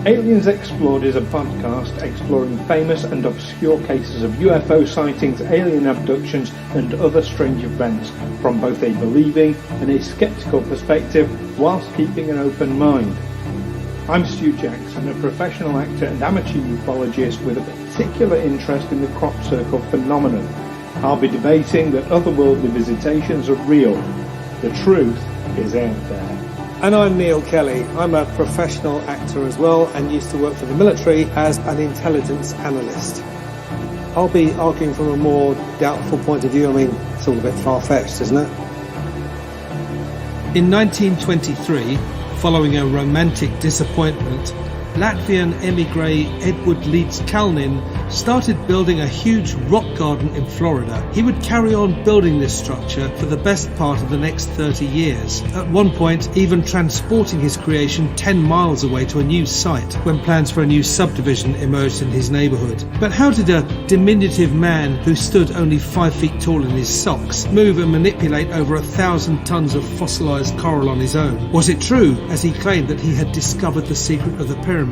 Aliens Explored is a podcast exploring famous and obscure cases of UFO sightings, alien abductions and other strange events from both a believing and a sceptical perspective whilst keeping an open mind. I'm Stu Jackson, a professional actor and amateur ufologist with a particular interest in the crop circle phenomenon. I'll be debating that otherworldly visitations are real. The truth is out there. And I'm Neil Kelly. I'm a professional actor as well and used to work for the military as an intelligence analyst. I'll be arguing from a more doubtful point of view. I mean, it's all a bit far-fetched, isn't it? In 1923, following a romantic disappointment, Latvian emigre Edward Leedskalnin started building a huge rock garden in Florida. He would carry on building this structure for the best part of the next 30 years, at one point even transporting his creation 10 miles away to a new site when plans for a new subdivision emerged in his neighbourhood. But how did a diminutive man who stood only 5 feet tall in his socks move and manipulate over 1,000 tons of fossilised coral on his own? Was it true, as he claimed, that he had discovered the secret of the pyramids,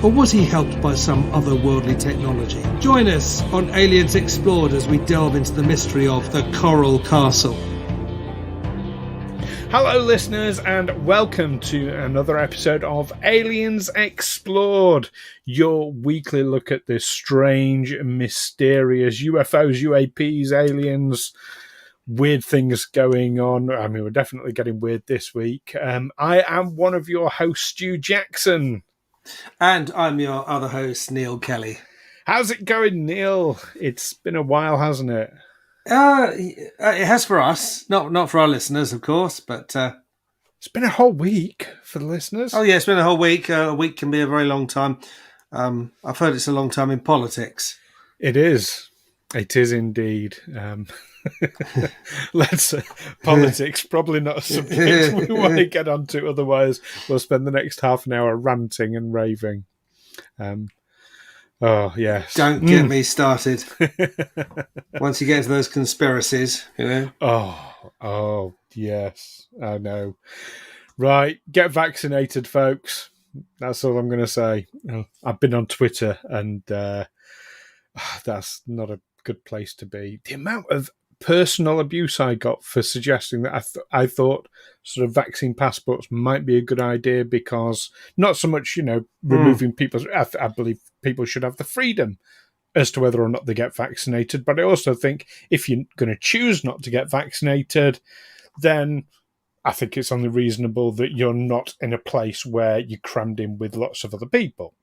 or was he helped by some otherworldly technology? Join us on Aliens Explored as we delve into the mystery of the Coral Castle. Hello listeners and welcome to another episode of Aliens Explored, your weekly look at this strange, mysterious UFOs, UAPs, aliens, weird things going on. I mean, we're definitely getting weird this week. I am one of your hosts, Stu Jackson. And I'm your other host, Neil Kelly. How's it going, Neil? It's been a while, hasn't it? It has for us, not for our listeners, of course, but... It's been a whole week for the listeners. Oh, yeah, it's been a whole week. A week can be a very long time. I've heard it's a long time in politics. It is. It is indeed. Politics, probably not a subject we want to get onto, otherwise we'll spend the next half an hour ranting and raving. Oh, yes. Don't get me started. Once you get into those conspiracies, you know. Oh, yes. I know. Right, get vaccinated, folks. That's all I'm going to say. I've been on Twitter, and that's not a good place to be. The amount of personal abuse I got for suggesting that I thought sort of vaccine passports might be a good idea, because not so much, removing people's... I believe people should have the freedom as to whether or not they get vaccinated, but I also think if you're going to choose not to get vaccinated, then I think it's only reasonable that you're not in a place where you're crammed in with lots of other people.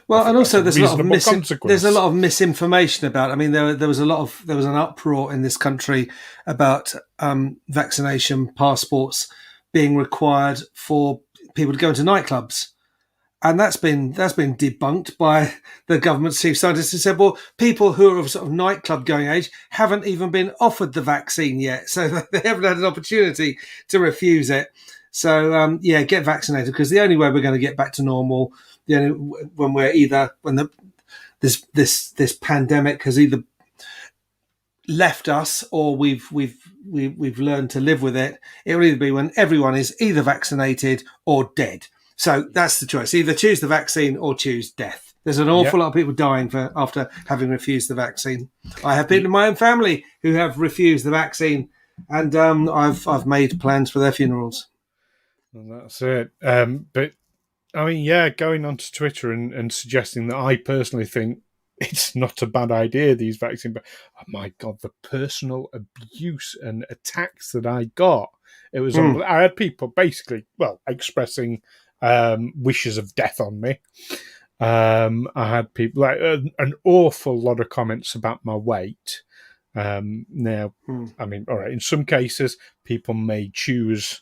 Well, and also there's a lot of misinformation about it. I mean, there was an uproar in this country about vaccination passports being required for people to go into nightclubs, and that's been debunked by the government's chief scientist, who said, well, people who are of sort of nightclub going age haven't even been offered the vaccine yet, so they haven't had an opportunity to refuse it. So get vaccinated, because the only way we're going to get back to normal, when this pandemic has either left us or we've learned to live with it, it will either be when everyone is either vaccinated or dead. So that's the choice. Either choose the vaccine or choose death. There's an awful lot of people dying after having refused the vaccine. I have people in my own family who have refused the vaccine, and I've made plans for their funerals. Well, that's it. But I mean, going onto Twitter and suggesting that I personally think it's not a bad idea, these vaccines, but oh my God, the personal abuse and attacks that I got. It was, I had people basically, expressing wishes of death on me. I had people, an awful lot of comments about my weight. I mean, all right, in some cases, people may choose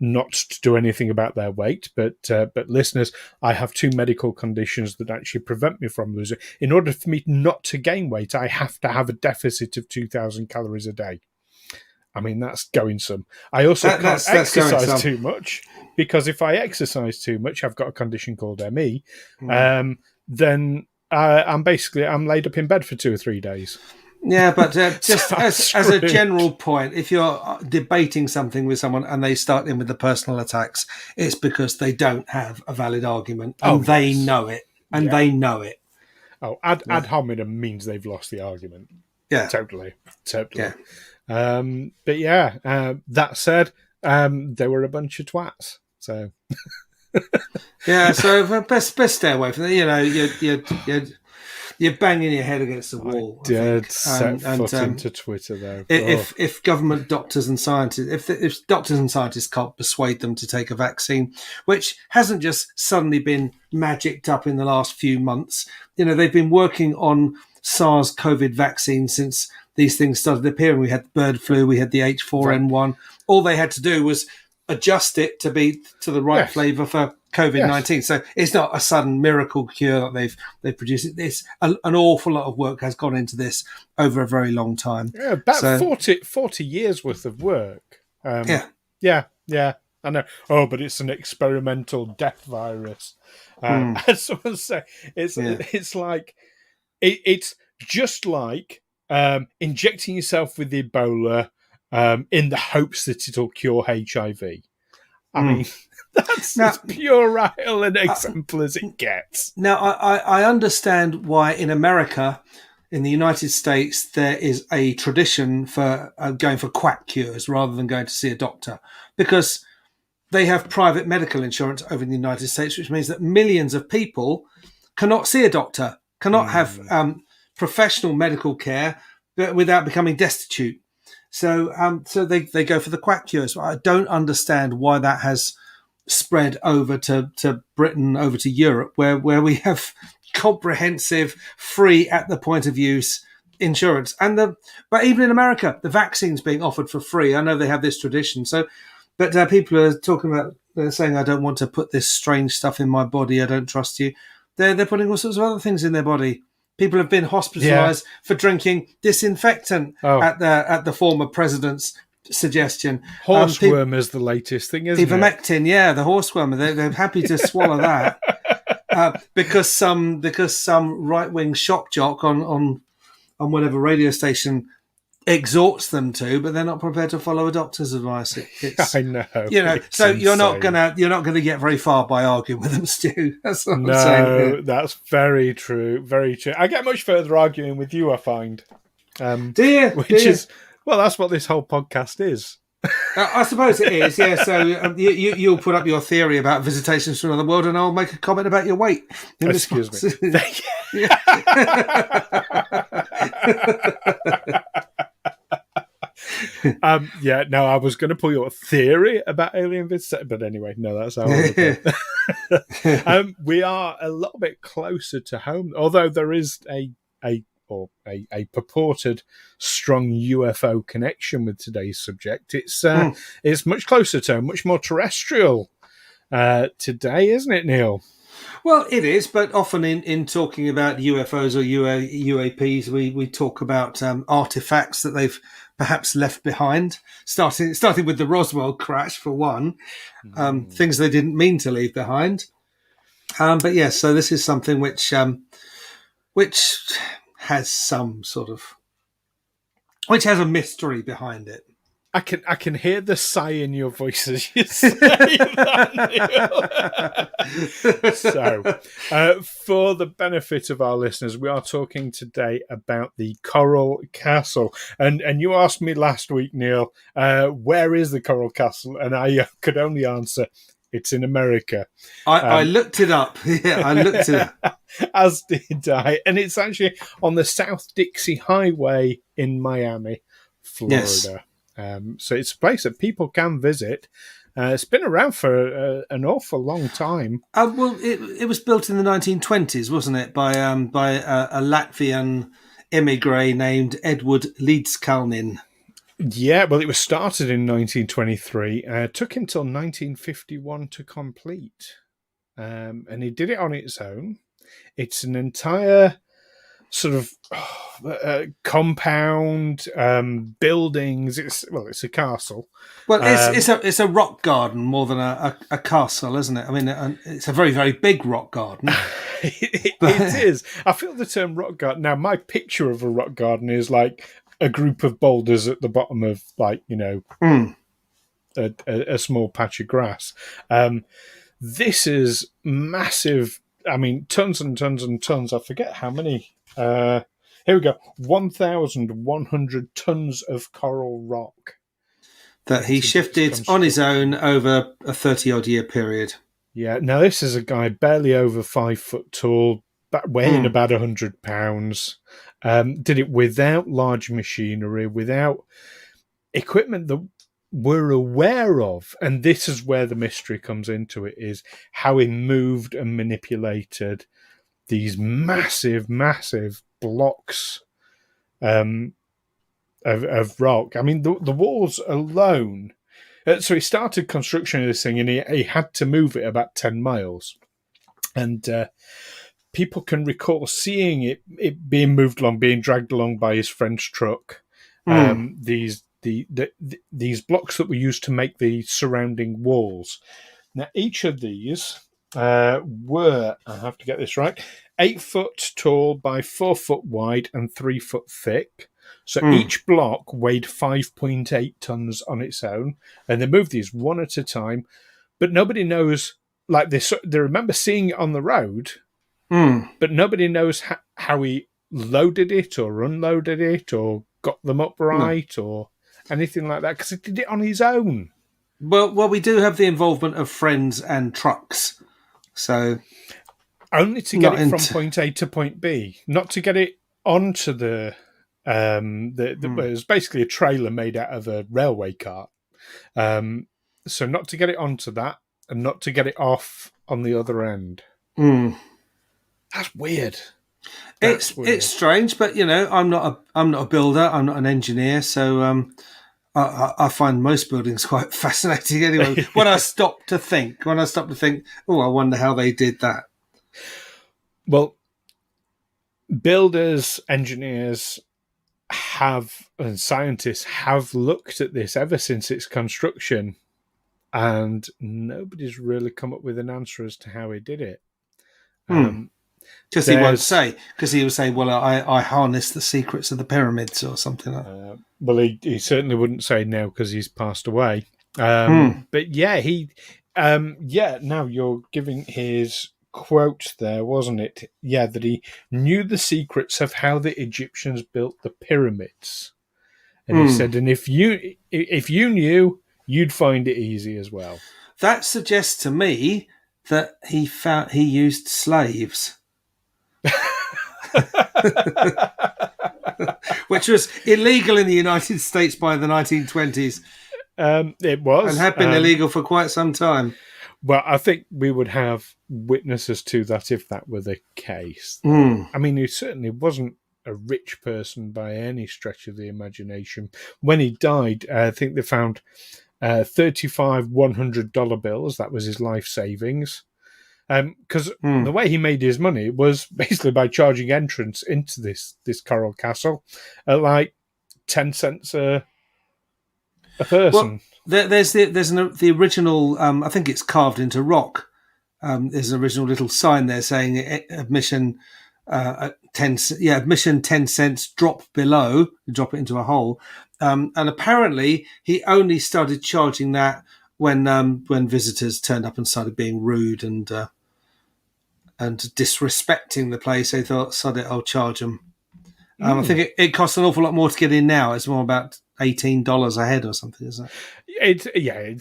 not to do anything about their weight, but listeners, I have 2 medical conditions that actually prevent me from losing. In order for me not to gain weight, I have to have a deficit of 2,000 calories a day. I mean, that's going some. I also can't exercise too much, because if I exercise too much, I've got a condition called ME, then I'm laid up in bed for 2 or 3 days. Yeah, but just as a general point, if you're debating something with someone and they start in with the personal attacks, it's because they don't have a valid argument and they know it. And they know it. Oh, ad hominem means they've lost the argument. Yeah. Totally. Yeah. But yeah, that said, they were a bunch of twats. So yeah, so best stay away from that. You know, you're banging your head against the wall. Dead set foot into Twitter though. If government doctors and scientists, if doctors and scientists can't persuade them to take a vaccine, which hasn't just suddenly been magicked up in the last few months, you know, they've been working on SARS-CoV vaccine since these things started appearing. We had the bird flu, we had the H4N1. All they had to do was adjust it to be to the right flavour for COVID-19. Yes. So it's not a sudden miracle cure that they've produced. It's an awful lot of work has gone into this over a very long time. Yeah, about 40 years worth of work. Yeah, I know. Oh, but it's an experimental death virus. As someone say, it's like it's just like injecting yourself with Ebola in the hopes that it'll cure HIV. I mean, that's as puerile an example as it gets. Now, I understand why in America, in the United States, there is a tradition for going for quack cures rather than going to see a doctor, because they have private medical insurance over in the United States, which means that millions of people cannot see a doctor, cannot have professional medical care without becoming destitute. So they go for the quack cures. I don't understand why that has spread over to Britain, over to Europe, where we have comprehensive, free at the point of use insurance. But even in America, the vaccine's being offered for free. I know they have this tradition. So, but people are talking about, they're saying, I don't want to put this strange stuff in my body. I don't trust you. They're putting all sorts of other things in their body. People have been hospitalised for drinking disinfectant at the former president's suggestion. Horseworm is the latest thing, isn't it? Ivermectin, the horseworm. They're happy to swallow that because some right wing shock jock on whatever radio station exhorts them to, but they're not prepared to follow a doctor's advice. I know. You know, so insane. you're not gonna get very far by arguing with them, Stu. That's what I'm saying. No, that's very true. Very true. I get much further arguing with you, I find. Do you? Well, that's what this whole podcast is. I suppose it is, yeah. So you'll put up your theory about visitations from another world, and I'll make a comment about your weight. Excuse me. No, I was going to pull your theory about alien visitation, but anyway, no, that's how we are a little bit closer to home, although there is a purported strong UFO connection with today's subject. It's much closer to home, much more terrestrial today, isn't it, Neil? Well, it is, but often in talking about UFOs or UAPs, we talk about artifacts that they've perhaps left behind, starting with the Roswell crash, for one, things they didn't mean to leave behind. But yes, so this is something which has some sort of, which has a mystery behind it. I can hear the sigh in your voice as you say that, Neil. So, for the benefit of our listeners, we are talking today about the Coral Castle. And you asked me last week, Neil, where is the Coral Castle? And I could only answer, it's in America. I looked it up. Yeah, I looked it up. As did I. And it's actually on the South Dixie Highway in Miami, Florida. Yes. So it's a place that people can visit. It's been around for an awful long time. Well, it was built in the 1920s, wasn't it, by a Latvian immigrant named Edward Leedskalnin. Yeah, well, it was started in 1923. It took him till 1951 to complete. And he did it on its own. It's an entire sort of compound, buildings. It's a castle. Well, it's a rock garden more than a castle, isn't it? I mean, it's a very, very big rock garden. It is. I feel the term rock garden. Now, my picture of a rock garden is like a group of boulders at the bottom of, like, a small patch of grass. This is massive. I mean, tons and tons and tons. I forget how many. Here we go. 1,100 tons of coral rock that he shifted on his own over a 30-odd year period. Yeah. Now, this is a guy barely over 5 foot tall, weighing about 100 pounds. Did it without large machinery, without equipment that we're aware of. And this is where the mystery comes into it, is how he moved and manipulated these massive, massive blocks of rock. I mean, the walls alone. So he started construction of this thing, and he had to move it about 10 miles. And people can recall seeing it being moved along, being dragged along by his friend's truck. These blocks that were used to make the surrounding walls. Now, each of these were, I have to get this right, 8 foot tall by 4 foot wide and 3 foot thick. So each block weighed 5.8 tons on its own, and they moved these one at a time. But nobody knows, like they remember seeing it on the road, but nobody knows how he loaded it or unloaded it or got them upright or anything like that, because he did it on his own. Well, we do have the involvement of friends and trucks, so only to get it from point A to point B, not to get it onto the. It was basically a trailer made out of a railway cart. So not to get it onto that, and not to get it off on the other end. That's weird. It's strange, but I'm not a builder. I'm not an engineer, so I find most buildings quite fascinating. Anyway, when I stop to think, oh, I wonder how they did that. Well, builders, engineers and scientists have looked at this ever since its construction, and nobody's really come up with an answer as to how he did it. Because he won't say. Because he would say, "Well, I harnessed the secrets of the pyramids," or something like that. Well, he certainly wouldn't say now because he's passed away. But yeah, now you're giving his quote there, wasn't it? Yeah, that he knew the secrets of how the Egyptians built the pyramids, and he said, "And if you knew, you'd find it easy as well." That suggests to me that he used slaves, which was illegal in the United States by the 1920s. It was, and had been illegal for quite some time. Well, I think we would have witnesses to that if that were the case. I mean, he certainly wasn't a rich person by any stretch of the imagination. When he died, I think they found 35 $100 bills. That was his life savings. Because the way he made his money was basically by charging entrance into this coral castle at like 10 cents a person. Well, there's the original. I think it's carved into rock. There's an original little sign there saying admission 10 cents. Drop below. Drop it into a hole. And apparently he only started charging that when visitors turned up and started being rude and disrespecting the place. They thought, sod it, I'll charge them. I think it costs an awful lot more to get in now. It's more about $18 a head or something, isn't it?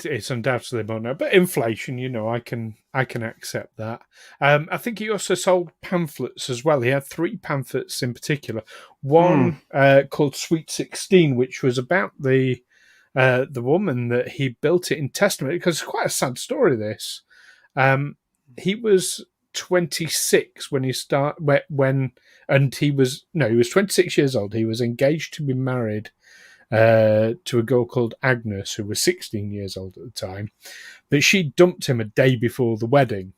It's undoubtedly more now, but inflation, I can accept that. I think he also sold pamphlets as well. He had 3 pamphlets in particular. One called Sweet 16, which was about the woman that he built it in testament, because it's quite a sad story. This he was 26 when he started. He was 26 years old. He was engaged to be married to a girl called Agnes, who was 16 years old at the time, but she dumped him a day before the wedding.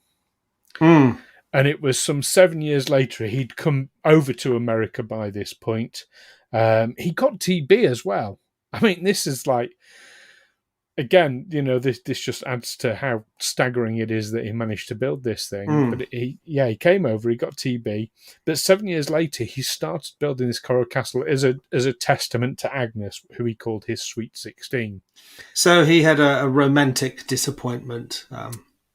And it was some 7 years later, he'd come over to America by this point. He got TB as well. I mean, this is like, again, this just adds to how staggering it is that he managed to build this thing. But he came over, he got TB. But 7 years later, he started building this coral castle as a testament to Agnes, who he called his Sweet 16. So he had a romantic disappointment.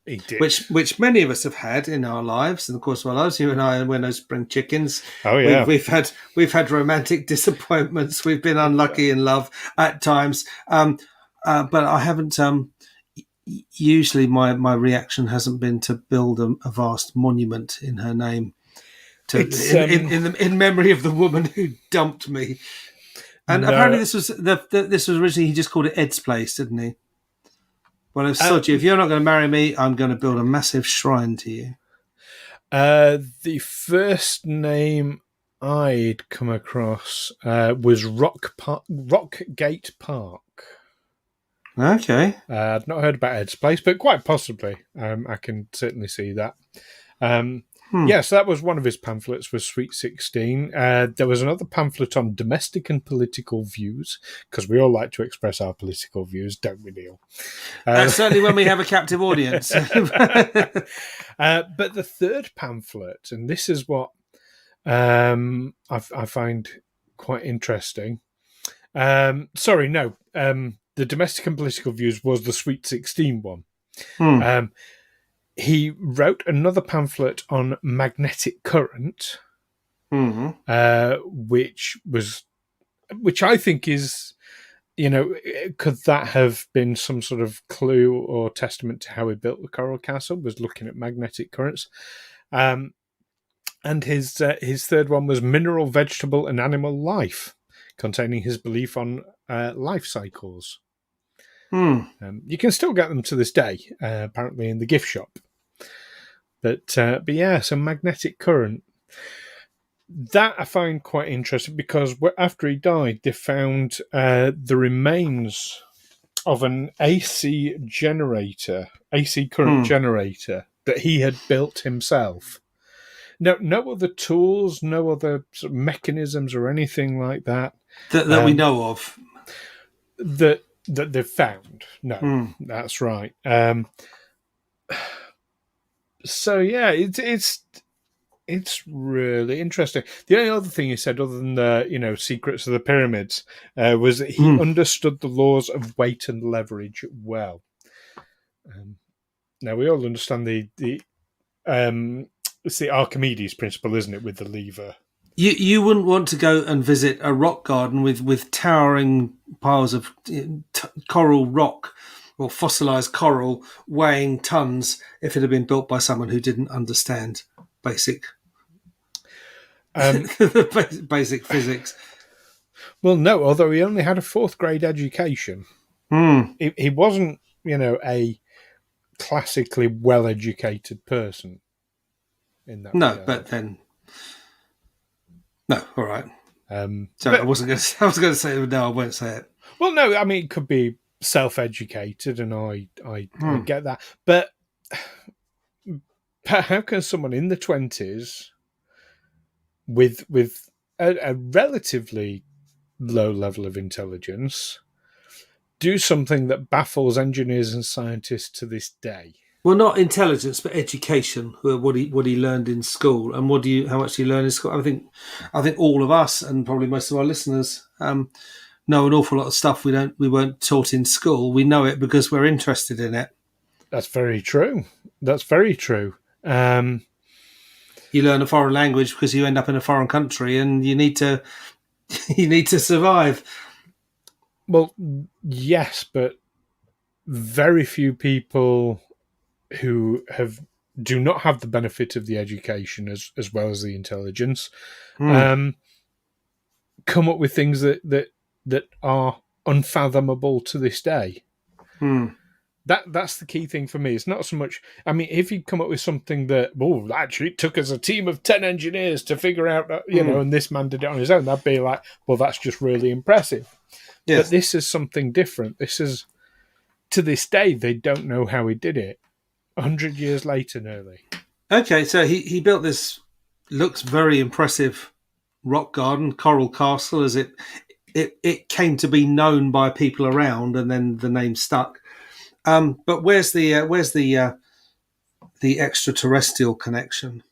He did. Which many of us have had in our lives, and of course, well, as you and I, when those spring chickens, oh yeah, we've had romantic disappointments. We've been unlucky in love at times, but I haven't. Usually, my reaction hasn't been to build a vast monument in her name, in memory of the woman who dumped me. And apparently, this was originally, he just called it Ed's Place, didn't he? Well, if you're not going to marry me, I'm going to build a massive shrine to you. The first name I'd come across was Rockgate Park. Okay. I'd not heard about Ed's Place, but quite possibly. I can certainly see that. Yes, that was one of his pamphlets, was Sweet 16. There was another pamphlet on domestic and political views, because we all like to express our political views, don't we, Neil? Certainly when we have a captive audience. But the third pamphlet, and this is what I find quite interesting. The domestic and political views was the Sweet 16 one. He wrote another pamphlet on magnetic current, which I think is, could that have been some sort of clue or testament to how he built the coral castle, was looking at magnetic currents. And his third one was mineral, vegetable, and animal life, containing his belief on life cycles. You can still get them to this day, apparently in the gift shop. But yeah, so magnetic current. That I find quite interesting, because after he died, they found the remains of an AC current generator that he had built himself. No other tools, no other sort of mechanisms or anything like that. That we know of. That they've found. No, that's right. So yeah, it's really interesting. The only other thing he said, other than the secrets of the pyramids, was that he understood the laws of weight and leverage well. Now we all understand it's the Archimedes principle, isn't it, with the lever? You wouldn't want to go and visit a rock garden with towering piles of coral rock or fossilised coral weighing tons if it had been built by someone who didn't understand basic basic physics. Well, no, although he only had a 4th grade education. He wasn't, a classically well-educated person in that No, regard. but then... No, all right. Sorry, I was going to say no. I won't say it. Well, no, I mean, it could be self-educated, and I get that. But how can someone in the 20s with a relatively low level of intelligence do something that baffles engineers and scientists to this day? Well, not intelligence, but education. What he learned in school, and how much he learned in school. I think all of us, and probably most of our listeners, know an awful lot of stuff we weren't taught in school. We know it because we're interested in it. That's very true. You learn a foreign language because you end up in a foreign country, and you need to survive. Well, yes, but very few people who do not have the benefit of the education as well as the intelligence come up with things that are unfathomable to this day. That's the key thing for me. It's not so much, I mean, if you come up with something that, actually it took us a team of 10 engineers to figure out, and this man did it on his own, that'd be like, well, that's just really impressive. Yes. But this is something different. This is, to this day, they don't know how he did it. 100 years later, nearly. Okay, so he built this, looks very impressive rock garden, Coral Castle, as it came to be known by people around, and then the name stuck. But where's the extraterrestrial connection?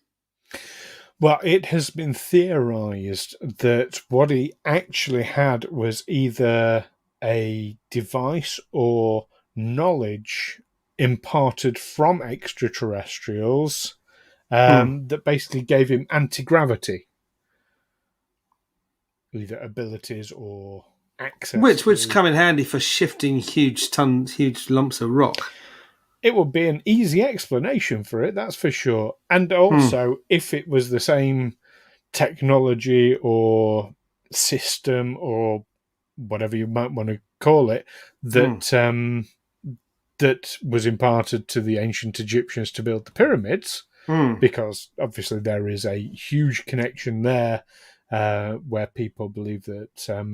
Well, it has been theorized that what he actually had was either a device or knowledge imparted from extraterrestrials that basically gave him anti-gravity, either abilities or access, which come in handy for shifting huge lumps of rock. It would be an easy explanation for it, that's for sure. And also, if it was the same technology or system or whatever you might want to call it that that was imparted to the ancient Egyptians to build the pyramids, because obviously there is a huge connection there where people believe that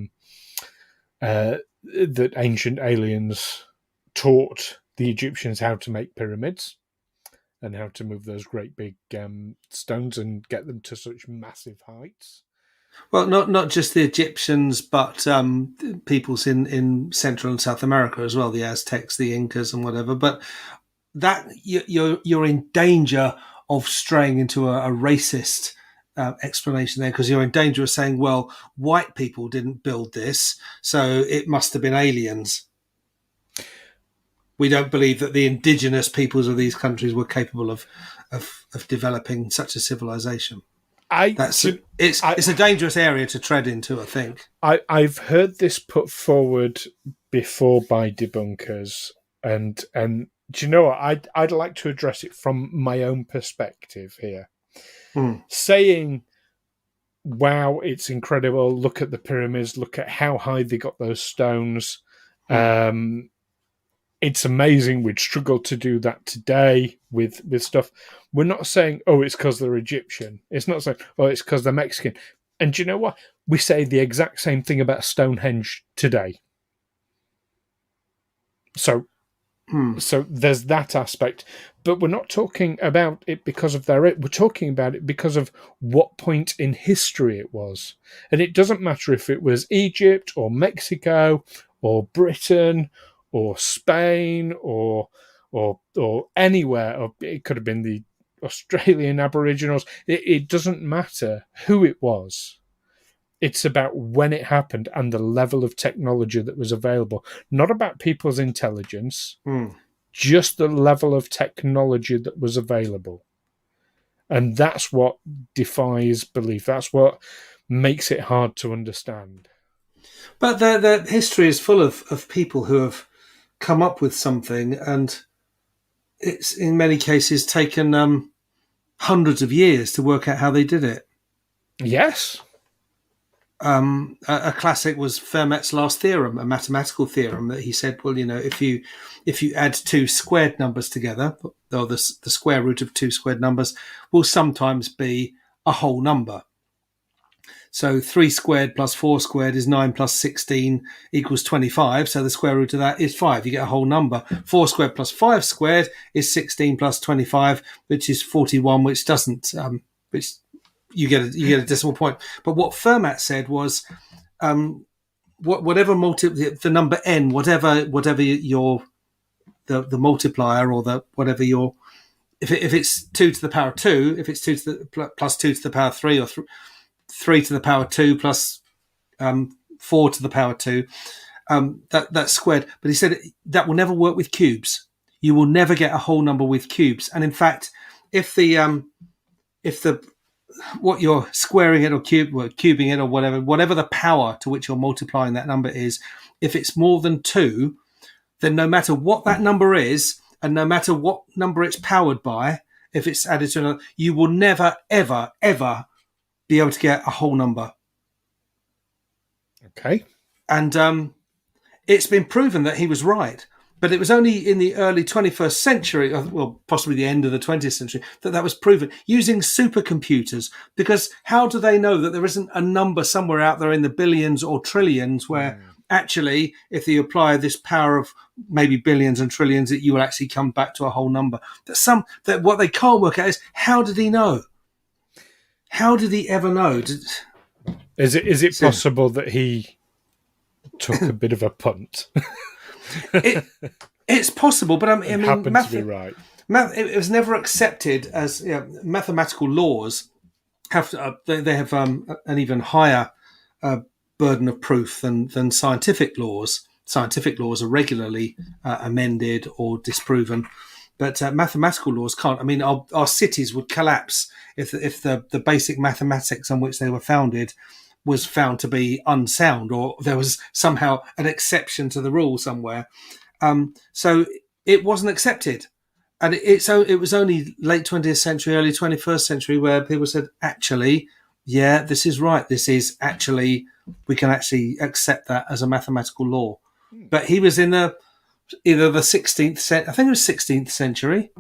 that ancient aliens taught the Egyptians how to make pyramids and how to move those great big stones and get them to such massive heights. Well, not just the Egyptians, but peoples in Central and South America as well, the Aztecs, the Incas, and whatever. But that you're in danger of straying into a racist explanation there, because you're in danger of saying, well, white people didn't build this, so it must have been aliens. We don't believe that the indigenous peoples of these countries were capable of developing such a civilization. It's a dangerous area to tread into, I think. I've heard this put forward before by debunkers, and do you know what? I'd like to address it from my own perspective here. Saying, wow, it's incredible, look at the pyramids, look at how high they got those stones. It's amazing. We'd struggle to do that today with stuff. We're not saying, oh, it's because they're Egyptian. It's not saying, oh, it's because they're Mexican. And do you know what? We say the exact same thing about Stonehenge today. So there's that aspect. But we're not talking about it because of we're talking about it because of what point in history it was. And it doesn't matter if it was Egypt or Mexico or Britain or Spain or anywhere, or it could have been the Australian Aboriginals. It doesn't matter who it was. It's about when it happened and the level of technology that was available. Not about people's intelligence, just the level of technology that was available. And that's what defies belief. That's what makes it hard to understand. But the history is full of people who have come up with something, and it's in many cases taken hundreds of years to work out how they did it. Yes. A classic was Fermat's last theorem, a mathematical theorem that he said, well, if you add two squared numbers together, or the square root of two squared numbers will sometimes be a whole number. So 3 squared plus 4 squared is 9 plus 16 equals 25. So the square root of that is 5. You get a whole number. 4 squared plus 5 squared is 16 plus 25, which is 41, which doesn't, which you get a decimal point. But what Fermat said was, whatever the number n, whatever your the multiplier, or the whatever your, if it's 2 to the power 2, if it's 2 to the plus 2 to the power 3, or 3 to the power 2 plus 4 to the power 2, that's squared. But he said that will never work with cubes. You will never get a whole number with cubes. And in fact, if what you're squaring it or cubing it or whatever the power to which you're multiplying that number is, if it's more than 2, then no matter what that number is, and no matter what number it's powered by, if it's added to another, you will never, ever, ever be able to get a whole number. Okay. And it's been proven that he was right. But it was only in the early 21st century, well, possibly the end of the 20th century, that was proven using supercomputers. Because how do they know that there isn't a number somewhere out there in the billions or trillions where actually, if you apply this power of maybe billions and trillions, that you will actually come back to a whole number. That what they can't work out is, how did he know? How did he ever know? Is it possible that he took a bit of a punt? It's possible, but I mean, happened to be right. It was never accepted as mathematical laws they have an even higher burden of proof than scientific laws. Scientific laws are regularly amended or disproven, but mathematical laws can't. I mean, our cities would collapse if the basic mathematics on which they were founded was found to be unsound, or there was somehow an exception to the rule somewhere. So it wasn't accepted. And it was only late 20th century, early 21st century where people said, actually, yeah, this is right. This is actually, we can actually accept that as a mathematical law. But he was in either the 16th century, I think it was 16th century.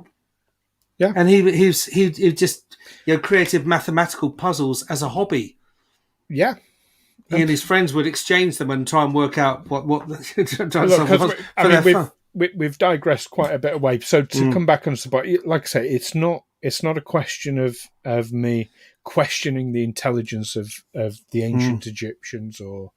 Yeah. And he just created mathematical puzzles as a hobby. Yeah. He and his friends would exchange them and try and work out what we've digressed quite a bit away. So to come back on the point, like I say, it's not a question of me questioning the intelligence of the ancient Egyptians or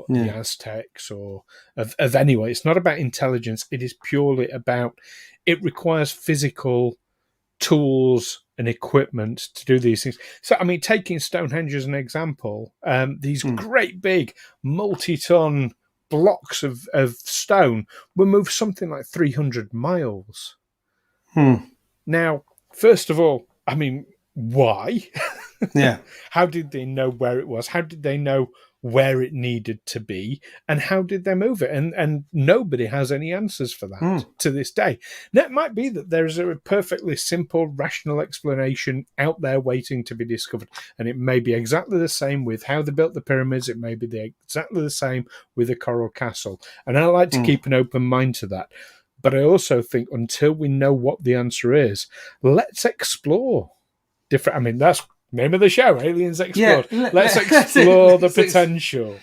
the Aztecs or of anyone. It's not about intelligence. It is purely about, it requires physical tools and equipment to do these things. So, I mean, taking Stonehenge as an example, these great big multi-ton blocks of stone will move something like 300 miles. Now, first of all, I mean, why? Yeah. How did they know where it was? How did they know where it needed to be? And how did they move it? And nobody has any answers for that to this day. Now, it might be that there's a perfectly simple, rational explanation out there waiting to be discovered. And it may be exactly the same with how they built the pyramids. It may be exactly the same with the Coral Castle. And I like to keep an open mind to that. But I also think until we know what the answer is, let's explore different. I mean, that's name of the show, Aliens Explored. Yeah, let's explore the potential.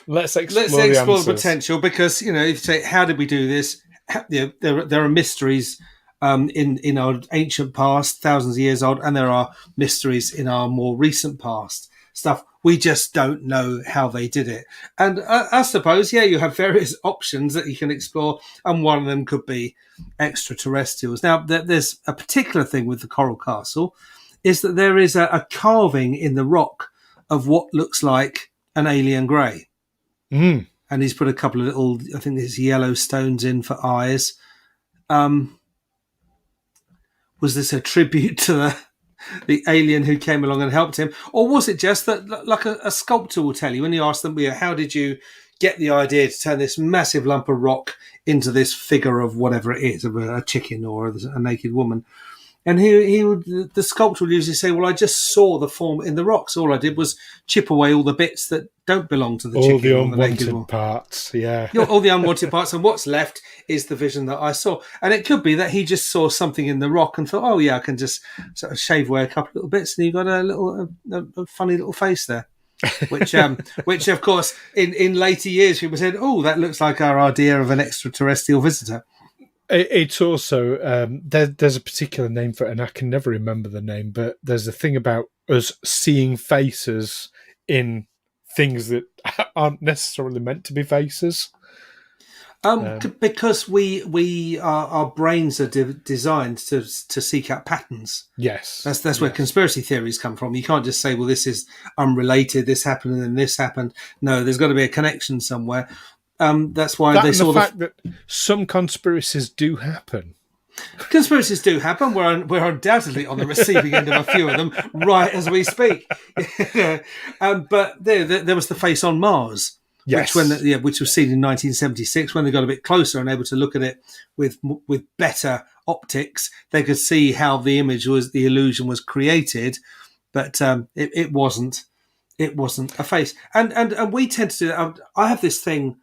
Let's explore the potential, because, if you say, how did we do this? There are mysteries in our ancient past, thousands of years old, and there are mysteries in our more recent past. Stuff we just don't know how they did it. And I suppose, you have various options that you can explore, and one of them could be extraterrestrials. Now, there's a particular thing with the Coral Castle, is that there is a carving in the rock of what looks like an alien grey. And he's put a couple of little, I think there's yellow stones in for eyes. Was this a tribute to the alien who came along and helped him? Or was it just that, like a sculptor will tell you, when you ask them, how did you get the idea to turn this massive lump of rock into this figure of whatever it is, of a chicken or a naked woman? And the sculptor would usually say, well, I just saw the form in the rocks. All I did was chip away all the bits that don't belong to the chicken. All the unwanted parts, yeah. All the unwanted parts. And what's left is the vision that I saw. And it could be that he just saw something in the rock and thought, I can just sort of shave away a couple of little bits, and you've got a funny little face there. Which, of course, in later years, people said, that looks like our idea of an extraterrestrial visitor. It's also, there's a particular name for it, and I can never remember the name, but there's a thing about us seeing faces in things that aren't necessarily meant to be faces. Because our brains are designed to seek out patterns. Yes. That's where conspiracy theories come from. You can't just say, well, this is unrelated, this happened and then this happened. No, there's got to be a connection somewhere. That's why they saw the fact that some conspiracies do happen. Conspiracies do happen. We're undoubtedly on the receiving end of a few of them right as we speak. But there was the face on Mars, yes, which was seen in 1976. When they got a bit closer and able to look at it with better optics, they could see how the illusion was created, but it wasn't a face. And we tend to do that. I have this thing.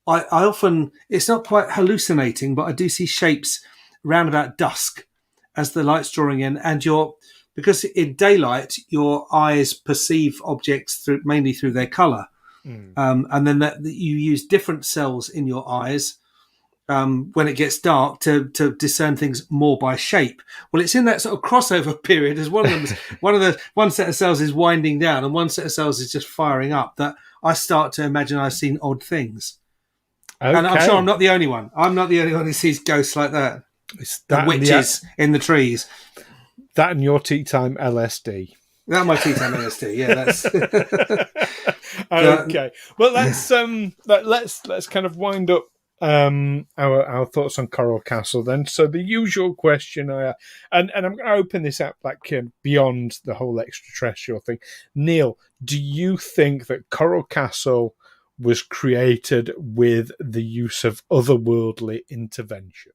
I often, it's not quite hallucinating, but I do see shapes round about dusk as the light's drawing in, and because in daylight your eyes perceive objects mainly through their colour, and then that you use different cells in your eyes when it gets dark to discern things more by shape. Well, it's in that sort of crossover period as one set of cells is winding down and one set of cells is just firing up, that I start to imagine I've seen odd things. Okay. And I'm sure I'm not the only one. I'm not the only one who sees ghosts like that. It's that witches in the trees. That and your tea time LSD. That and my tea time LSD. Yeah, that's okay. Well, let's kind of wind up our thoughts on Coral Castle then. So the usual question, and I'm going to open this up beyond the whole extraterrestrial thing. Neil, do you think that Coral Castle was created with the use of otherworldly intervention?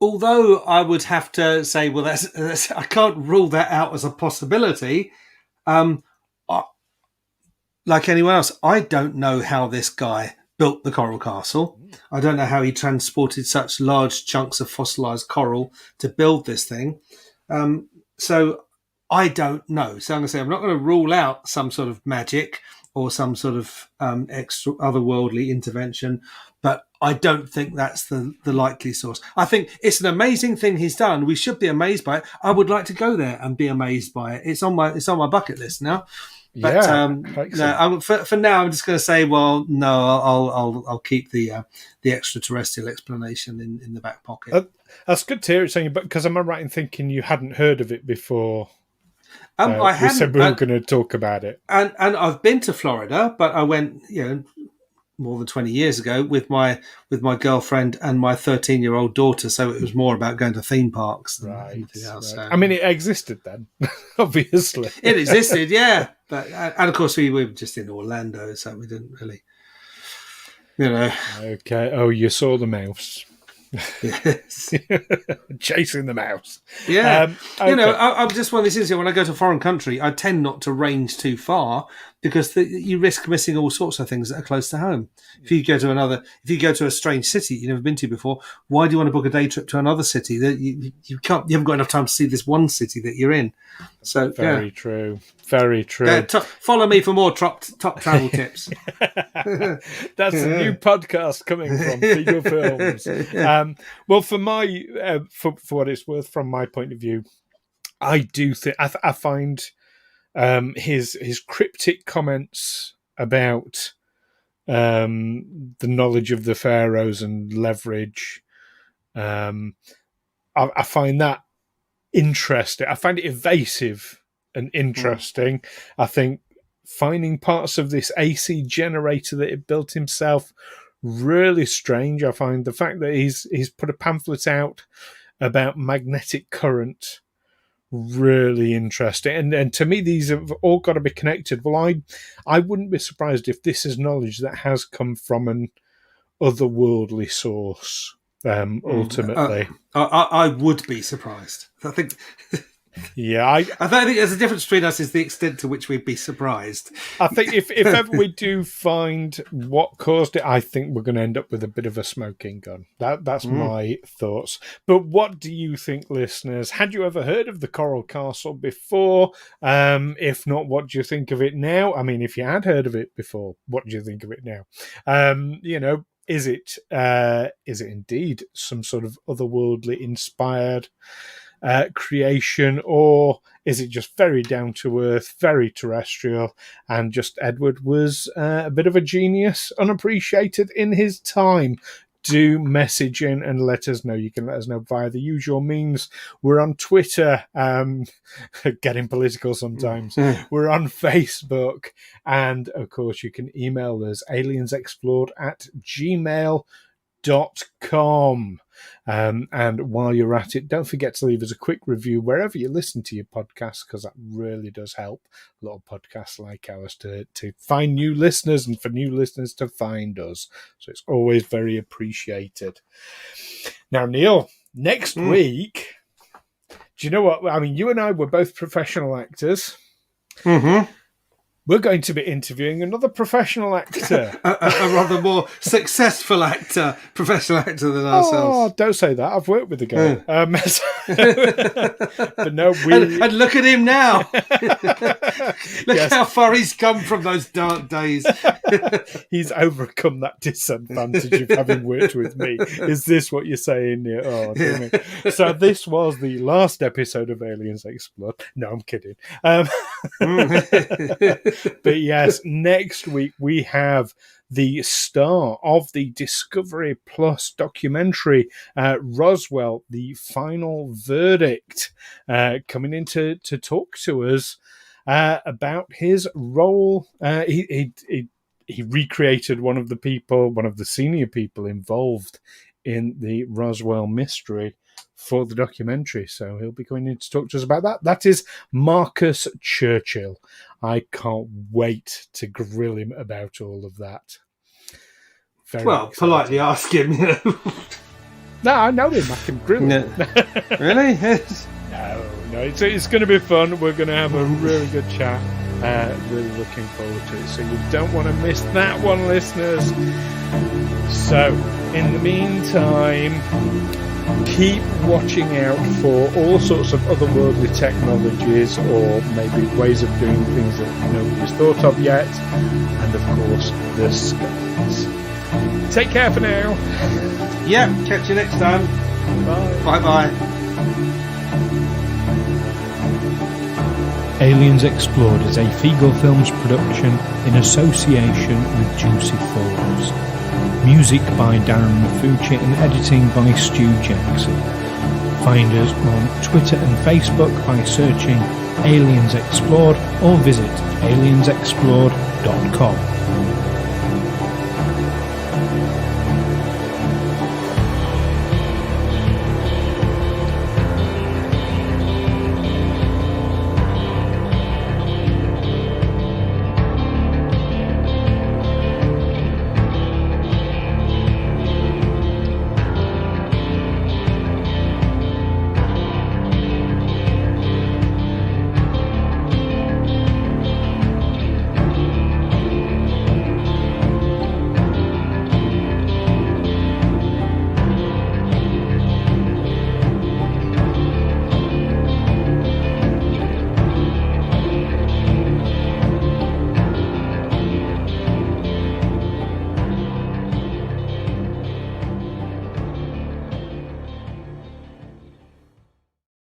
Although I would have to say, well, that's I can't rule that out as a possibility. Like anyone else, I don't know how this guy built the coral castle. I don't know how he transported such large chunks of fossilised coral to build this thing. So I don't know. So I'm going to say I'm not going to rule out some sort of magic or some sort of extra otherworldly intervention, but I don't think that's the likely source. I think it's an amazing thing he's done. We should be amazed by it. I would like to go there and be amazed by it. It's on my bucket list now. But for now, I'm just going to say, well, no, I'll keep the extraterrestrial explanation in the back pocket. That's good to hear it saying, but because am I right in thinking you hadn't heard of it before? I hadn't. We said we were going to talk about it, and I've been to Florida, but I went, more than 20 years ago with my girlfriend and my 13-year-old daughter. So it was more about going to theme parks than anything else. Right. I mean, it existed then, obviously. It existed, yeah. But and of course we were just in Orlando, so we didn't really, Okay. Oh, you saw the mouse. Yes. Chasing the mouse. Yeah. Okay. I'm just one of these things. When I go to a foreign country, I tend not to range too far because you risk missing all sorts of things that are close to home. If you go to a strange city you've never been to before, why do you want to book a day trip to another city that you haven't got enough time to see this one city that you're in? So very true. Very true. Follow me for more top travel tips. That's a new podcast coming from Figure Films. Well, for my for what it's worth, from my point of view, I do think I find his cryptic comments about the knowledge of the pharaohs and leverage. I find that interesting. I find it evasive and interesting. I think finding parts of this AC generator that he built himself really strange. I find the fact that he's put a pamphlet out about magnetic current really interesting. And to me, these have all got to be connected. Well, I wouldn't be surprised if this is knowledge that has come from an otherworldly source. Ultimately, I would be surprised. I think. Yeah, I think there's a difference between us is the extent to which we'd be surprised. I think if ever we do find what caused it, I think we're going to end up with a bit of a smoking gun. That's my thoughts. But what do you think, listeners? Had you ever heard of the Coral Castle before? If not, what do you think of it now? I mean, if you had heard of it before, what do you think of it now? Is it indeed some sort of otherworldly inspired creation, or is it just very down to earth, very terrestrial, and just Edward was a bit of a genius, unappreciated in his time? Do message in and let us know. You can let us know via the usual means. We're on Twitter, getting political sometimes. We're on Facebook, and of course you can email us aliensexplored@gmail.com. And while you're at it, don't forget to leave us a quick review wherever you listen to your podcast, because that really does help a lot of podcasts like ours to find new listeners and for new listeners to find us. So it's always very appreciated. Now, Neil, next week, do you know what? I mean, you and I were both professional actors. Mm-hmm. we're going to be interviewing another professional actor. a rather more successful professional actor than ourselves. Oh, don't say that. I've worked with the guy. But no, and look at him now. Look how far he's come from those dark days. He's overcome that disadvantage of having worked with me. Is this what you're saying? Oh, dear me. So this was the last episode of Aliens Explode. No, I'm kidding. But yes, next week we have the star of the Discovery Plus documentary, Roswell, The Final Verdict, coming in to talk to us about his role. He recreated one of the senior people involved in the Roswell mystery for the documentary. So he'll be going in to talk to us about that. That is Marcus Churchill. I can't wait to grill him about all of that. Very exciting. Politely ask him. No, I know him. I can grill him. Really? No. It's going to be fun. We're going to have a really good chat. Really looking forward to it. So you don't want to miss that one, listeners. So, in the meantime, keep watching out for all sorts of otherworldly technologies or maybe ways of doing things that nobody's thought of yet. And, of course, the skies. Take care for now. Yeah, catch you next time. Bye. Bye. Aliens Explored is a Figo Films production in association with Juicy Falls. Music by Darren Mafucci and editing by Stu Jackson. Find us on Twitter and Facebook by searching Aliens Explored or visit aliensexplored.com.